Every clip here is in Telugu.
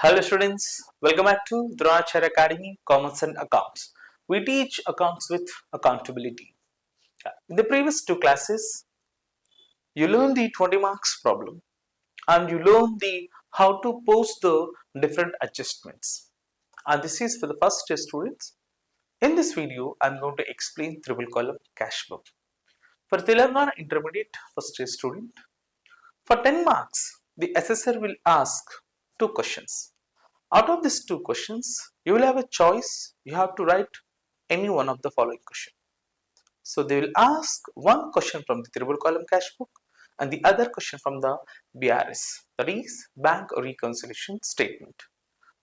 Hello students, welcome back to Dronacharya Academy Commerce and Accounts. We teach accounts with accountability. In the previous two classes, you learned the 20 marks problem and you learned the how to post the different adjustments. And this is for the first year students. In this video, I'm going to explain triple column cash book. For Telangana Intermediate first year student, for 10 marks, the assessor will ask two questions. Out of these two questions, you will have a choice. You have to write any one of the following question. So they will ask one question from the triple column cash book and the other question from the BRS, that is bank reconciliation statement.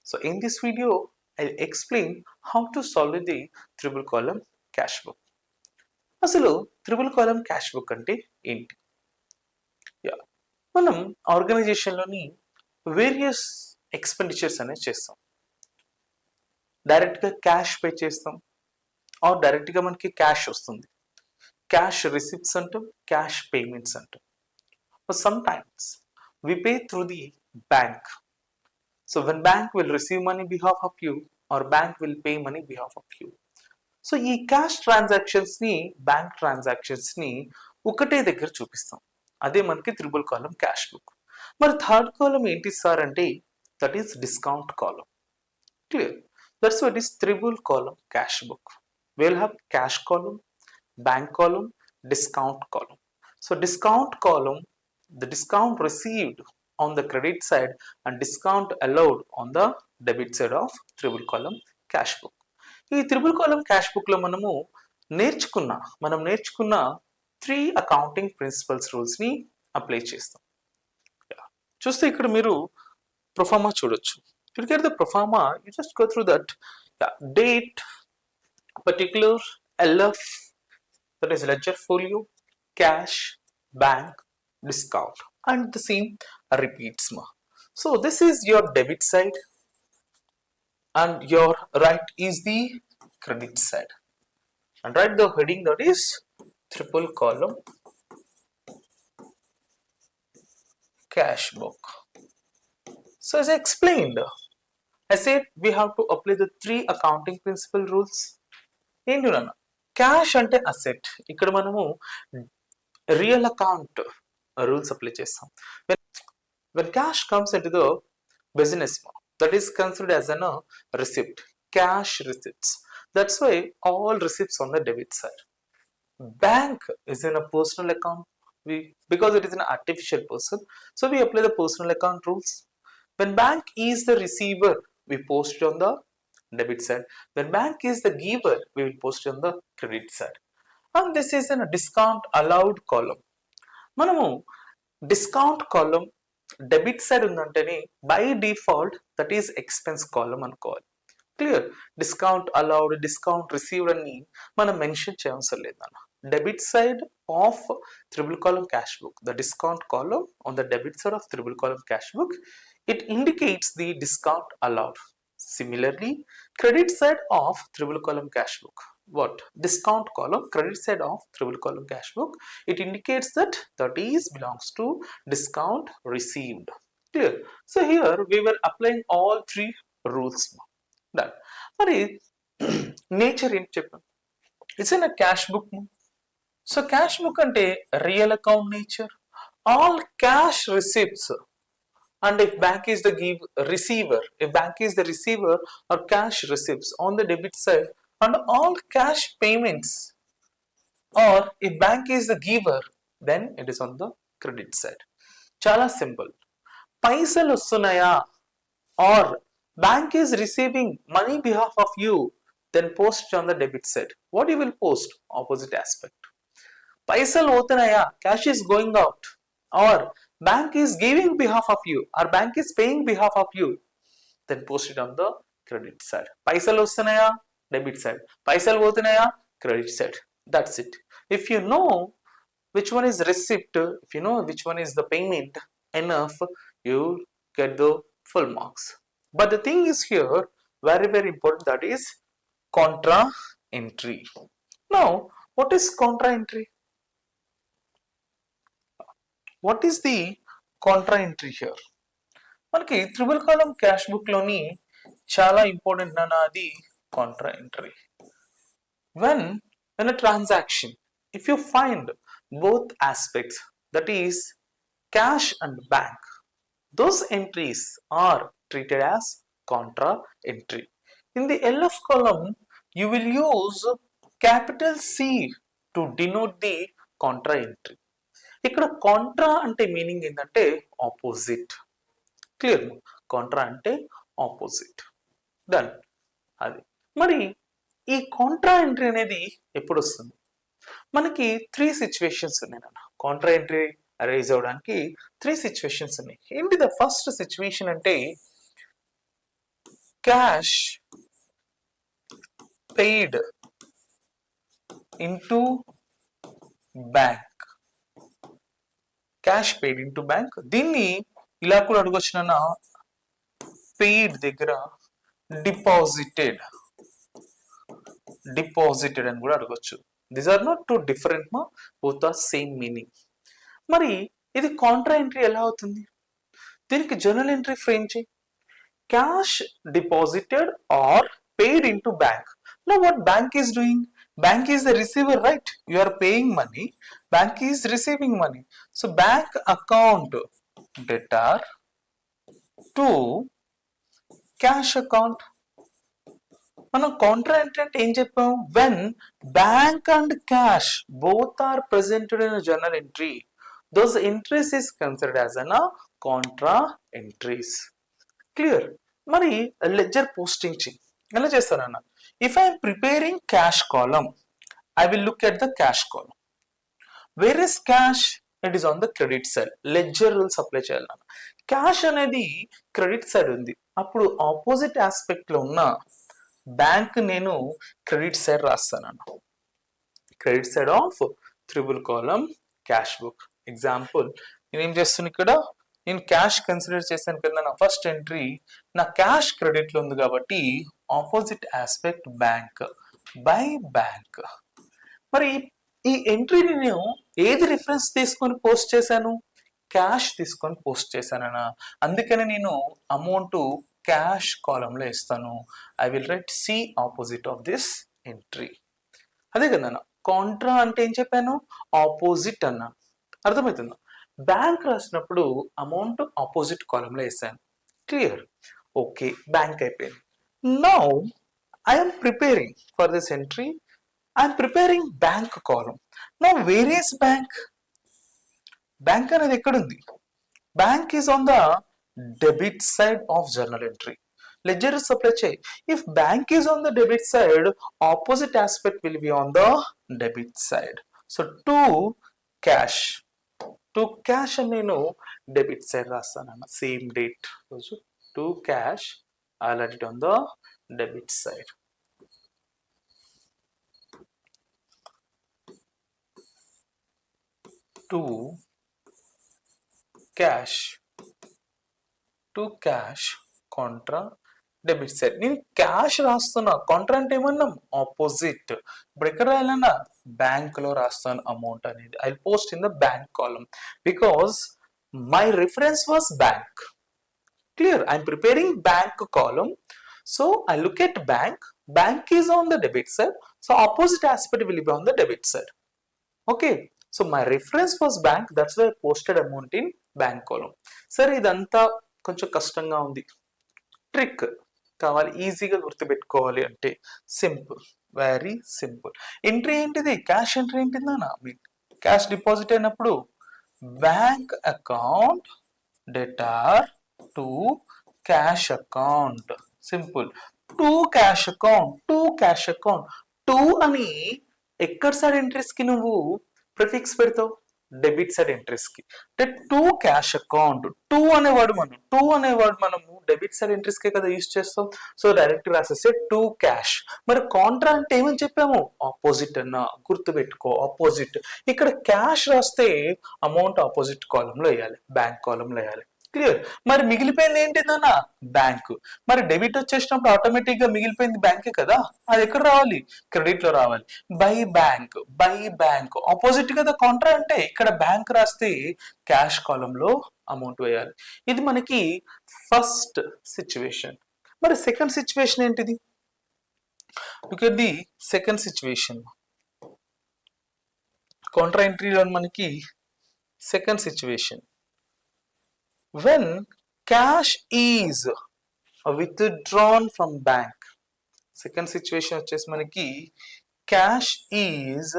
So in this video, I'll explain how to solve the triple column cash book. అసలు త్రిబుల్ కాలమ్ క్యాష్ బుక్ అంటే ఏంటి? మనం ఆర్గనైజేషన్లోని వేరియస్ ఎక్స్పెండిచర్స్ అనేది చేస్తాం. డైరెక్ట్గా క్యాష్ పే చేస్తాం ఆర్ డైరెక్ట్గా మనకి క్యాష్ వస్తుంది. క్యాష్ రిసిప్ట్స్ అంటాం, క్యాష్ పేమెంట్స్ అంటాం. Some times we pay through the bank. So when bank will receive money behalf of you or bank will pay money behalf of you. So ఈ క్యాష్ ట్రాన్సాక్షన్స్ని, బ్యాంక్ ట్రాన్సాక్షన్స్ని ఒకటే దగ్గర చూపిస్తాం. అదే మనకి త్రిబుల్ కాలం క్యాష్ బుక్. మరి థర్డ్ కాలం ఏంటి సార్ అంటే that is discount column. Clear? That's what is triple column cash book. We'll have cash column, bank column, discount column. So discount column, the discount received on the credit side and discount allowed on the debit side of triple column cash book. ఈ త్రిబుల్ కాలం క్యాష్ బుక్ లో మనం నేర్చుకున్న 3 అకౌంటింగ్ ప్రిన్సిపల్స్ రూల్స్ ని అప్లై చేస్తాం. చూస్తే ఇక్కడ మీరు ప్రొఫార్మా చూడొచ్చు. You get the proforma, you just go through that date, particular, LF, that is ledger folio, cash, bank, discount, and the same repeats. So this is your debit side and your right is the credit side, and write the heading that is triple column cash book. So as I explained, I said we have to apply the 3 accounting principle rules. ఏంటి నాన్న? క్యాష్ అంటే అసెట్. ఇక్కడ మనము రియల్ అకౌంట్ రూల్స్ అప్లై చేస్తాం. When cash comes into the business, that is considered as a receipt, cash receipts. That's why all receipts on the debit side. Bank is in a personal account, because it is an artificial person, so we apply the personal account rules. When bank is the receiver, we post it on the debit side. When bank is the giver, we will post it on the credit side. And this is a discount allowed column. మనము డిస్కౌంట్ కాలం డెబిట్ సైడ్ ఉందంటేనే by default that is expense column అనుకోవాలి. Clear? Discount allowed, discount received అని మనం మెన్షన్ చేయవసరం లేదన్న. Debit side of triple column cash book, the discount column on the debit side of triple column cash book, it indicates the discount allowed. Similarly, credit side of triple column cash book, what? Discount column, credit side of triple column cash book, it indicates that is belongs to discount received. Clear? So here we were applying all 3 rules. Done. Mari nature ఏంటి చెప్పండి? It's in a cash book. So cash book అంటే real account nature. All cash receipts, and if bank is the receiver, if bank is the receiver or cash receipts on the debit side, and all cash payments, or if bank is the giver, then it is on the credit side. Chala simple. Paisal వస్తున్నాయా or bank is receiving money behalf of you, then post on the debit side. What you will post? Opposite aspect. Paisal పోతున్నాయా, cash is going out, or bank is giving behalf of you or bank is paying behalf of you, then post it on the credit side. పైసలు వస్తున్నాయా, debit side. పైసలు పోతున్నాయా, credit side. That's it. If you know which one is receipt, if you know which one is the payment enough, you get the full marks. But the thing is here very important, that is contra entry. Now what is contra entry? What is the contra entry here? మనకి త్రిబుల్ కాలం క్యాష్ బుక్ లోని చాలా ఇంపార్టెంట్ అన్న అది contra entry. when when a transaction, if you find both aspects, that is cash and bank, those entries are treated as contra entry. In the LF column you will use capital C to denote the contra entry. ఇక్కడ కాంట్రా అంటే మీనింగ్ ఏంటంటే ఆపోజిట్. క్లియర్? కాంట్రా అంటే ఆపోజిట్. డన్. అది మరి ఈ కాంట్రా ఎంట్రీ అనేది ఎప్పుడు వస్తుంది? మనకి 3 సిచ్యువేషన్స్ ఉన్నాయి అన్న. కాంట్రా ఎంట్రీ అరైజ్ అవడానికి 3 సిచ్యువేషన్స్ ఉన్నాయి. ఏంటి ద ఫస్ట్ సిచ్యువేషన్ అంటే cash paid into bank. Cash paid into bank. దీన్ని ఇలా కూడా అడగొచ్చిన పెయిడ్ దగ్గర డిపాజిటెడ్ అని కూడా అడగొచ్చు. These are not two different మా, బోత్ ఆర్ సేమ్ మీనింగ్. మరి ఇది కాంట్రా ఎంట్రీ ఎలా అవుతుంది? దీనికి జర్నల్ ఎంట్రీ ఫ్రేమ్ చేయి. Cash deposited or paid into bank. Now what bank is doing? Bank is the receiver, right? You are paying money, bank is receiving money. So bank account debtor to cash account. మనం కాంట్రా ఎంట్రీ అంటే ఏం చెప్పాం? When bank and cash both are presented in journal entry, those entries is considered as an contra entries. Clear? మరి లెడ్జర్ పోస్టింగ్ చేయి. ఎలా చేస్తానన్న? If I'm preparing cash column, I will look at the cash column. Where is cash? It is on the credit side. Ledger rules apply చేయాలన్న. క్యాష్ అనేది క్రెడిట్ సైడ్ ఉంది, అప్పుడు ఆపోజిట్ ఆస్పెక్ట్ లో ఉన్న బ్యాంక్ నేను క్రెడిట్ సైడ్ రాస్తానన్న. Credit side of triple column cash book. Example నేనేం చేస్తున్నా ఇక్కడ, నేను క్యాష్ కన్సిడర్ చేశాను కదా. నా ఫస్ట్ ఎంట్రీ నా క్యాష్ క్రెడిట్ లో ఉంది కాబట్టి opposite aspect bank by bank. మరి ఈ ఎంట్రీని నేను ఏది రిఫరెన్స్ తీసుకొని పోస్ట్ చేశాను? క్యాష్ తీసుకొని పోస్ట్ చేశానన్నా. అందుకని నేను అమౌంట్ క్యాష్ కాలంలో ఇస్తాను. I will write C opposite of this entry. అదే కదా కాంట్రా అంటే ఏం చెప్పాను? ఆపోజిట్ అన్నా. అర్థమవుతుందా? బ్యాంక్ రాసినప్పుడు అమౌంట్ ఆపోజిట్ కాలంలో వేసాను. క్లియర్? ఓకే, బ్యాంక్ అయిపోయింది. Now I'm preparing for this entry, I'm preparing bank column. Now where is bank? Bank అనేది ఎక్కడుంది? Bank is on the debit side of journal entry. Ledger apply చేయి. If bank is on the debit side, opposite aspect will be on the debit side. So to cash, to cash అని నేను డెబిట్ సైడ్ రాస్తానన్న. సేమ్ డేట్ రోజు to cash, I let it on the debit side. To cash, to cash Contra debit side. నేను క్యాష్ రాస్తున్నా, కాంట్రా అంటే ఏమన్నాం? ఆపోజిట్. ఇప్పుడు ఎక్కడ రాయాలన్నా? బ్యాంక్ లో రాస్తాను అమౌంట్ అనేది. I post in the bank column because my reference was bank. Clear? I'm preparing bank column, so I look at bank. Bank is on the debit side, so opposite aspect will be on the debit side. Okay, so my reference was bank, that's why posted amount in bank column. సరే, ఇదంతా కొంచెం కష్టంగా ఉంది. ట్రిక్ కావాలి, ఈజీగా గుర్తుపెట్టుకోవాలి అంటే సింపుల్, వెరీ సింపుల్. ఎంట్రీ ఏంటిది? క్యాష్ ఎంట్రీ ఏంటిందా? క్యాష్ డిపాజిట్ అయినప్పుడు bank account debtor to cash account. Simple. To cash account, to cash account. To అని ఎక్కడ సైడ్ ఎంట్రీస్ కి నువ్వు ప్రిఫిక్స్ పెడతావు? డెబిట్ సైడ్ ఎంట్రీస్ కి. అంటే టు క్యాష్ అకౌంట్. టు అనేవాడు మనము డెబిట్ సైడ్ ఎంట్రీస్ కే కదా యూజ్ చేస్తాం. సో డైరెక్ట్ రాసేస్తే టు క్యాష్. మరి కాంట్రా అంటే ఏమని చెప్పాము? ఆపోజిట్ అన్న. గుర్తు పెట్టుకో, ఆపోజిట్. ఇక్కడ క్యాష్ రాస్తే అమౌంట్ ఆపోజిట్ కాలం లో వేయాలి, బ్యాంక్ కాలం లో వేయాలి. క్లియర్? మరి మిగిలిపోయింది ఏంటిదన్నా? బ్యాంక్. మరి డెబిట్ వచ్చేసినప్పుడు ఆటోమేటిక్ గా మిగిలిపోయింది బ్యాంకే కదా, అది ఎక్కడ రావాలి? క్రెడిట్ లో రావాలి. By bank, by bank opposite కదా కాంట్రా అంటే. ఇక్కడ బ్యాంక్ రాస్తే క్యాష్ కాలంలో అమౌంట్ వేయాలి. ఇది మనకి ఫస్ట్ సిచ్యువేషన్. మరి సెకండ్ సిచ్యువేషన్ ఏంటిది? Look at the second situation. Contra ఎంట్రీలో మనకి second situation, when cash is withdrawn from bank. Second situation వచ్చేసి మనకి cash is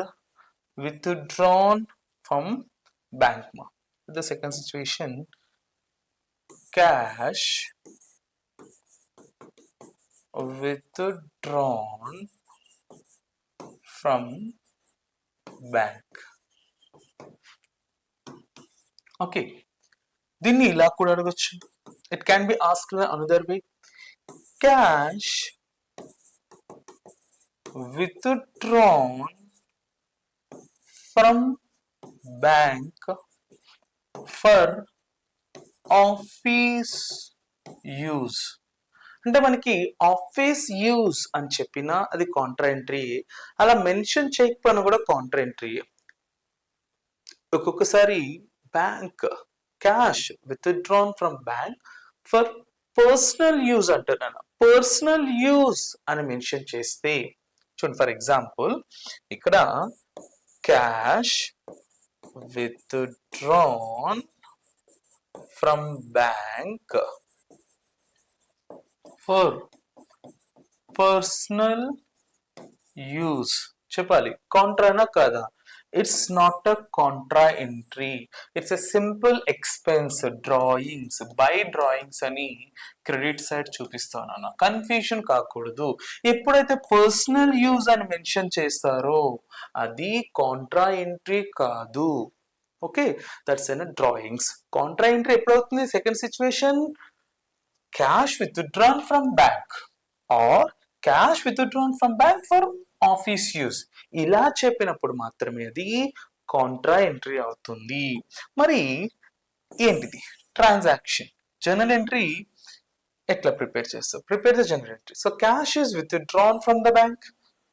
withdrawn from bank. The second situation, cash withdrawn from bank. Okay, దీన్ని ఇలా కూడా అడగచ్చు. It can be asked another way, cash withdrawn from bank for office use. అంటే మనకి ఆఫీస్ యూజ్ అని చెప్పినా అది కాంట్రా ఎంట్రీ, అలా మెన్షన్ చేయకపోయినా కూడా కాంట్రా ఎంట్రీ. ఒక్కొక్కసారి bank cash withdrawn from bank for personal use అంటున్నాను. పర్సనల్ యూజ్ అని మెన్షన్ చేస్తే చూడండి, ఫర్ ఎగ్జాంపుల్ ఇక్కడ cash withdrawn from bank for personal use చెప్పాలి. కాంట్రానా కాదా? It's not a contra entry, it's a simple expense. Drawings, by drawings అని క్రెడిట్ సైడ్ చూపిస్తాను. కన్ఫ్యూజన్ కాకూడదు. ఎప్పుడైతే పర్సనల్ యూజ్ అని మెన్షన్ చేస్తారో అది కాంట్రా ఎంట్రీ కాదు. Okay, that's an drawings. Contra entry ఎప్పుడవుతుంది? Second situation, cash withdrawn from bank or cash withdrawn from bank for office use. ఇలా చెప్పినప్పుడు మాత్రమే అది కాంట్రా ఎంట్రీ అవుతుంది. మరి ఏంటిది ట్రాన్సాక్షన్? జర్నల్ ఎంట్రీ ఎట్లా ప్రిపేర్ చేస్తాం? Prepare the journal entry. So cash is withdrawn from the bank,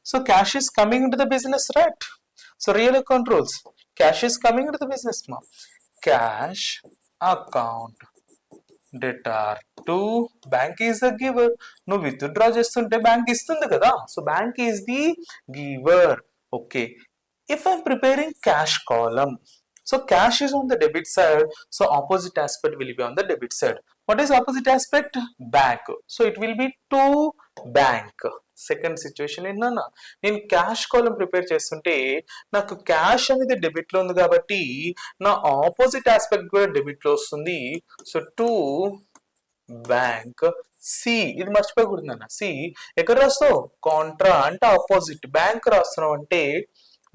so cash is coming into the business, right? So real account rules, cash is coming into the business. మా cash account debtor to bank is the giver. నువ్వు విత్డ్రా చేస్తుంటే బ్యాంక్ ఇస్తుంది కదా, so bank is the giver. Okay, if I'm preparing cash column, so cash is on the debit side, so opposite aspect will be on the debit side. What is opposite aspect? Bank. So it will be to bank. Second situation ఏంటన్నా, నేను క్యాష్ కాలం ప్రిపేర్ చేస్తుంటే నాకు క్యాష్ అనేది డెబిట్ లో ఉంది కాబట్టి నా ఆపోజిట్ ఆస్పెక్ట్ కూడా డెబిట్ లో వస్తుంది. So to bank. సి, ఇది మర్చిపోకూడదు అన్న. సి ఎక్కడ రాస్తావు? కాంట్రా అంటే ఆపోజిట్. బ్యాంక్ రాస్తున్నావు అంటే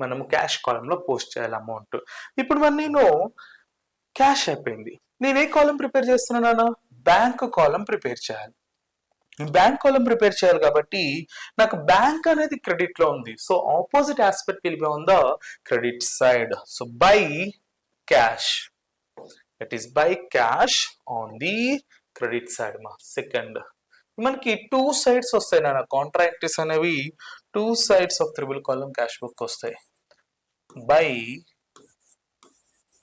మనము క్యాష్ కాలంలో పోస్ట్ చేయాలి అమౌంట్. ఇప్పుడు మరి నేను క్యాష్ అయిపోయింది, నేను ఏ కాలం ప్రిపేర్ చేస్తున్నానా? బ్యాంక్ కాలం ప్రిపేర్ చేయాలి. బ్యాంక్ కాలం ప్రిపేర్ చేయాలి కాబట్టి నాకు బ్యాంక్ అనేది క్రెడిట్ లో ఉంది. So opposite aspect will be on the credit side. So by cash, that is by cash on the credit side. మా సెకండ్ మనకి టూ సైడ్స్ వస్తాయి నాన్న. కాంట్రా ఎంట్రీస్ అనేవి two sides of triple column cash book వస్తాయి. By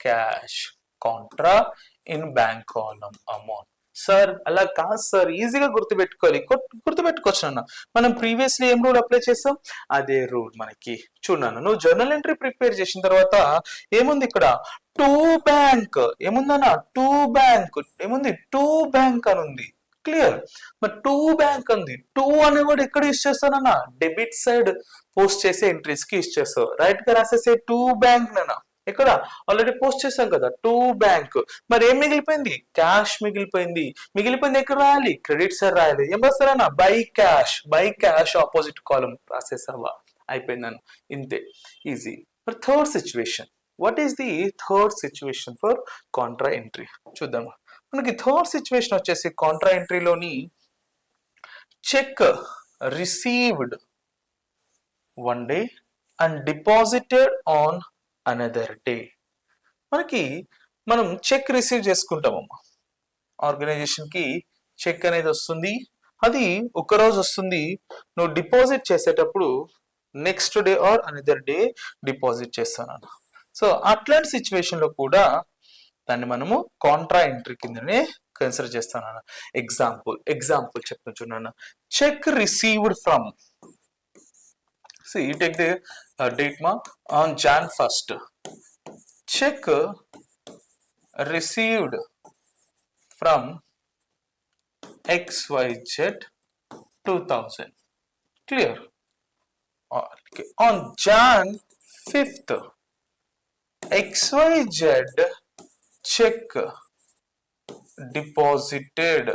cash contra in bank column amount. Sir అలా కాదు సార్, ఈజీగా గుర్తుపెట్టుకోవాలి. గుర్తుపెట్టుకోవచ్చు అన్న. మనం ప్రీవియస్లీ ఏం రూల్ అప్లై చేస్తాం? అదే రూల్ మనకి. చూడన్నా, నువ్వు జర్నల్ ఎంట్రీ ప్రిపేర్ చేసిన తర్వాత ఏముంది ఇక్కడ? To bank. ఏముందన్నా? To bank. ఏముంది? టు బ్యాంక్ అని ఉంది. క్లియర్? మరి టూ బ్యాంక్ ఉంది. టూ అనే కూడా ఎక్కడ యూస్ చేస్తానన్నా? డెబిట్ సైడ్ పోస్ట్ చేసే ఎంట్రీస్ కి యూస్ చేస్తావు. రైట్ గా రాసేసే టూ బ్యాంక్ నన్నా. ఎక్కడ? ఆల్రెడీ పోస్ట్ చేసాం కదా, టూ బ్యాంక్. మరి ఏం మిగిలిపోయింది? క్యాష్ మిగిలిపోయింది. మిగిలిపోయింది ఎక్కడ రాయాలి? క్రెడిట్ సైడ్ రాయాలి. ఏం రాస్తారన్నా? By cash. By cash opposite column రాసేసావా? అయిపోయిందన్న. ఇంతే, ఈజీ. మరి third situation, what is the third situation for contra entry? చూద్దామా. మనకి థర్డ్ సిచ్యువేషన్ వచ్చేసి కాంట్రా ఎంట్రీలోని cheque received one day and deposited on another day. మనం చెక్ రిసీవ్ చేసుకుంటామమ్మా. ఆర్గనైజేషన్ కి చెక్ అనేది వస్తుంది, అది ఒక రోజు వస్తుంది. నువ్వు డిపాజిట్ చేసేటప్పుడు next day or another day deposit చేస్తాను. సో అట్లాంటి సిచ్యువేషన్ లో కూడా దాన్ని మనము కాంట్రా ఎంట్రీ కిందనే కన్సిడర్ చేస్తాను. ఎగ్జాంపుల్ చెప్తాను చూడండి. Check received from, see you take the date ma on Jan 1st, check received from XYZ 2000, clear. Okay. On Jan 5th, XYZ check deposited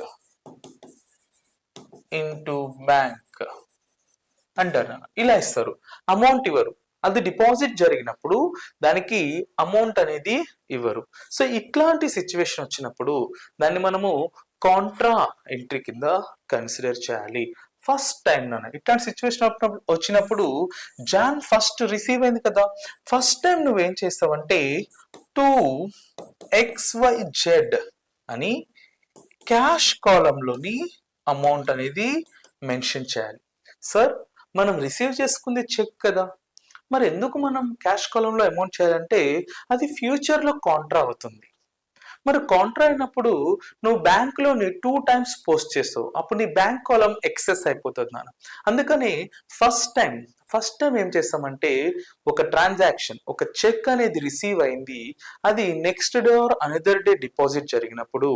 into bank అంటారు. ఇలా ఇస్తారు, అమౌంట్ ఇవ్వరు. అది డిపాజిట్ జరిగినప్పుడు దానికి అమౌంట్ అనేది ఇవ్వరు. సో ఇట్లాంటి సిచ్యువేషన్ వచ్చినప్పుడు దాన్ని మనము కాంట్రా ఎంట్రీ కింద కన్సిడర్ చేయాలి. ఫస్ట్ టైం ఇట్లాంటి సిచ్యువేషన్ వచ్చినప్పుడు Jan 1st రిసీవ్ అయింది కదా, ఫస్ట్ టైం నువ్వేం చేస్తావంటే 2XYZ అని క్యాష్ కాలంలోని అమౌంట్ అనేది మెన్షన్ చేయాలి. సార్ మనం రిసీవ్ చేసుకుంది చెక్ కదా, మరి ఎందుకు మనం క్యాష్ కాలంలో అమౌంట్ చేయాలంటే అది ఫ్యూచర్లో కాంట్రా అవుతుంది. మరి కాంట్రా అయినప్పుడు నువ్వు బ్యాంకులో 2 times పోస్ట్ చేస్తావు, అప్పుడు నీ బ్యాంక్ కాలం ఎక్సెస్ అయిపోతుంది నాన్న. అందుకని ఫస్ట్ టైం ఏం చేస్తామంటే ఒక ట్రాన్సాక్షన్, ఒక చెక్ అనేది రిసీవ్ అయింది, అది next day or another day deposit జరిగినప్పుడు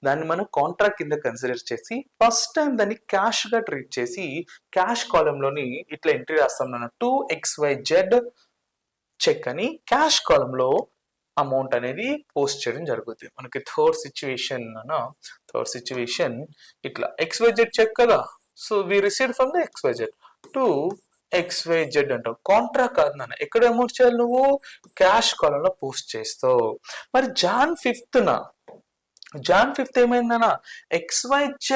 దాన్ని మనం కాంట్రా కింద కన్సిడర్ చేసి ఫస్ట్ టైం దాన్ని క్యాష్ గా ట్రీట్ చేసి క్యాష్ కాలంలోని ఇట్లా ఎంట్రీ రాస్తాం నాన్న. 2XYZ చెక్ అని క్యాష్ కాలంలో అమౌంట్ అనేది పోస్ట్ చేయడం జరుగుతుంది. మనకి థర్డ్ సిచ్యువేషన్ ఇట్లా XYZ చెక్ కదా, so we received from the XYZ to XYZ అంటావు. కాంట్రా కాదు నాన్న, ఎక్కడ అమౌంట్ చేయాలి నువ్వు క్యాష్ కాలంలో పోస్ట్ చేస్తావు. మరి Jan 5th ఏమైందన్నా, XYZ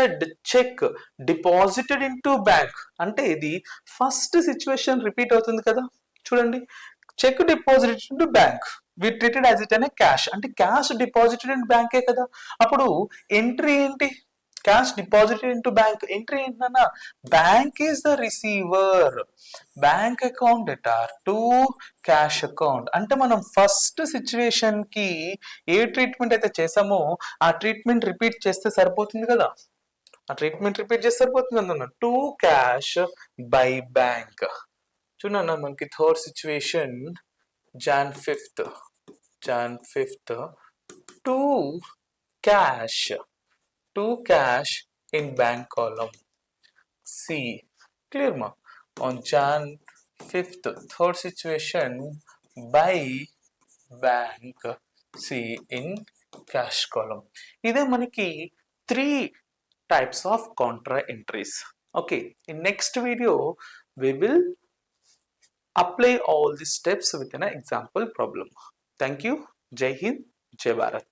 cheque deposited in to bank అంటే ఇది ఫస్ట్ సిచ్యువేషన్ రిపీట్ అవుతుంది కదా. చూడండి, cheque deposited in to bank, we treated as it అనే క్యాష్, అంటే క్యాష్ డిపాజిటెడ్ ఇన్ బ్యాంకే కదా. అప్పుడు ఎంట్రీ ఏంటి, cash deposited in to bank. Entry ఏంటన్నా, bank is the receiver, bank account debtor to cash account. అంటే మనం ఫస్ట్ సిచ్యువేషన్ కి ఏ ట్రీట్మెంట్ అయితే చేసామో ఆ ట్రీట్మెంట్ రిపీట్ చేస్తే సరిపోతుంది కదా, టు క్యాష్ బై బ్యాంక్. చూడన్నా మనకి third situation Jan 5th to cash in bank column C, clear ma. On Jan 5th third situation by bank C in cash column. ఇదే మనకి 3 types of contra entries. Okay, in next video we will apply all these steps within an example problem. Thank you. Jai Hind, Jai Bharat.